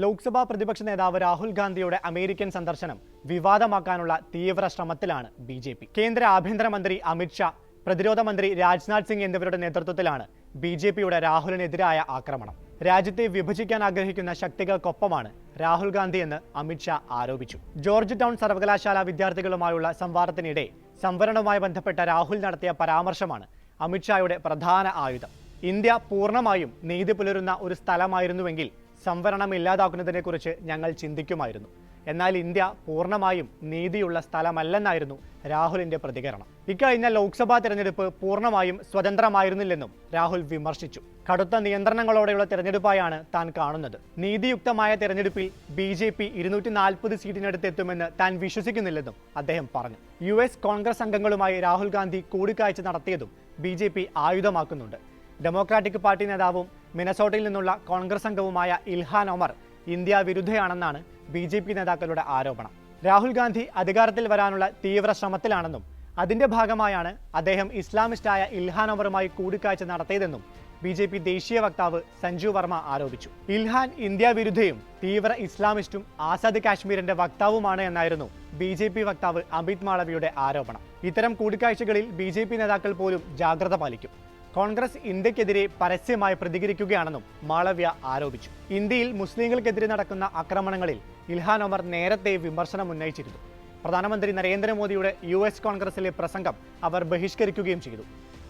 ലോക്സഭാ പ്രതിപക്ഷ നേതാവ് രാഹുൽ ഗാന്ധിയുടെ അമേരിക്കൻ സന്ദർശനം വിവാദമാക്കാനുള്ള തീവ്ര ശ്രമത്തിലാണ് ബി.ജെ.പി. കേന്ദ്ര ആഭ്യന്തരമന്ത്രി അമിത് ഷാ, പ്രതിരോധ മന്ത്രി രാജ്നാഥ് സിംഗ് എന്നിവരുടെ നേതൃത്വത്തിലാണ് ബി.ജെ.പിയുടെ രാഹുലിനെതിരായ ആക്രമണം. രാജ്യത്തെ വിഭജിക്കാൻ ആഗ്രഹിക്കുന്ന ശക്തികൾക്കൊപ്പമാണ് രാഹുൽ ഗാന്ധി എന്ന് അമിത് ഷാ ആരോപിച്ചു. ജോർജ് ടൗൺ സർവകലാശാല വിദ്യാർത്ഥികളുമായുള്ള സംവാദത്തിനിടെ സംവരണവുമായി ബന്ധപ്പെട്ട രാഹുൽ നടത്തിയ പരാമർശമാണ് അമിത് ഷായുടെ പ്രധാന ആയുധം. ഇന്ത്യ പൂർണ്ണമായും നീതി പുലരുന്ന ഒരു സ്ഥലമായിരുന്നുവെങ്കിൽ സംവരണം ഇല്ലാതാക്കുന്നതിനെക്കുറിച്ച് ഞങ്ങൾ ചിന്തിക്കുമായിരുന്നു. എന്നാൽ ഇന്ത്യ പൂർണ്ണമായും നീതിയുള്ള സ്ഥലമല്ലെന്നായിരുന്നു രാഹുലിന്റെ പ്രതികരണം. ഇക്കഴിഞ്ഞ ലോക്സഭാ തെരഞ്ഞെടുപ്പ് പൂർണ്ണമായും സ്വതന്ത്രമായിരുന്നില്ലെന്നും രാഹുൽ വിമർശിച്ചു. കടുത്ത നിയന്ത്രണങ്ങളോടെയുള്ള തെരഞ്ഞെടുപ്പായാണ് താൻ കാണുന്നത്. നീതിയുക്തമായ തെരഞ്ഞെടുപ്പിൽ ബി.ജെ.പി. 240 സീറ്റിനടുത്തെത്തുമെന്ന് താൻ വിശ്വസിക്കുന്നില്ലെന്നും അദ്ദേഹം പറഞ്ഞു. US കോൺഗ്രസ് അംഗങ്ങളുമായി രാഹുൽ ഗാന്ധി കൂടിക്കാഴ്ച നടത്തിയതും ബി.ജെ.പി. ആയുധമാക്കുന്നുണ്ട്. ഡെമോക്രാറ്റിക് പാർട്ടി നേതാവും മിനസോട്ടയിൽ നിന്നുള്ള കോൺഗ്രസ് അംഗവുമായ ഇൽഹാൻ ഒമർ ഇന്ത്യ വിരുദ്ധയാണെന്നാണ് ബി.ജെ.പി. നേതാക്കളുടെ ആരോപണം. രാഹുൽ ഗാന്ധി അധികാരത്തിൽ വരാനുള്ള തീവ്ര ശ്രമത്തിലാണെന്നും അതിന്റെ ഭാഗമായാണ് അദ്ദേഹം ഇസ്ലാമിസ്റ്റായ ഇൽഹാൻ ഒമറുമായി കൂടിക്കാഴ്ച നടത്തിയതെന്നും ബി.ജെ.പി. ദേശീയ വക്താവ് സഞ്ജു വർമ്മ ആരോപിച്ചു. ഇൽഹാൻ ഇന്ത്യ വിരുദ്ധയും തീവ്ര ഇസ്ലാമിസ്റ്റും ആസാദ് കാശ്മീരിന്റെ വക്താവുമാണ് എന്നായിരുന്നു ബി.ജെ.പി. വക്താവ് അമിത് മാളവിയുടെ ആരോപണം. ഇത്തരം കൂടിക്കാഴ്ചകളിൽ ബി.ജെ.പി. നേതാക്കൾ പോലും ജാഗ്രത പാലിക്കും. കോൺഗ്രസ് ഇന്ത്യക്കെതിരെ പരസ്യമായി പ്രതികരിക്കുകയാണെന്നും മാളവ്യ ആരോപിച്ചു. ഇന്ത്യയിൽ മുസ്ലിങ്ങൾക്കെതിരെ നടക്കുന്ന ആക്രമണങ്ങളിൽ ഇൽഹാൻ ഒമർ നേരത്തെ വിമർശനം ഉന്നയിച്ചിരുന്നു. പ്രധാനമന്ത്രി നരേന്ദ്രമോദിയുടെ US കോൺഗ്രസിലെ പ്രസംഗം അവർ ബഹിഷ്കരിക്കുകയും ചെയ്തു.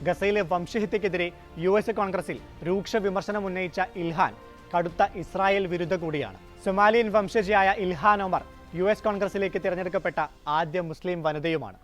ഗസയിലെ വംശഹത്യക്കെതിരെ US കോൺഗ്രസിൽ രൂക്ഷ വിമർശനം ഉന്നയിച്ച ഇൽഹാൻ കടുത്ത ഇസ്രായേൽ വിരുദ്ധ കൂടിയാണ്. സൊമാലിയൻ വംശജയായ ഇൽഹാൻ ഒമർ US കോൺഗ്രസിലേക്ക് തിരഞ്ഞെടുക്കപ്പെട്ട ആദ്യ മുസ്ലിം വനിതയുമാണ്.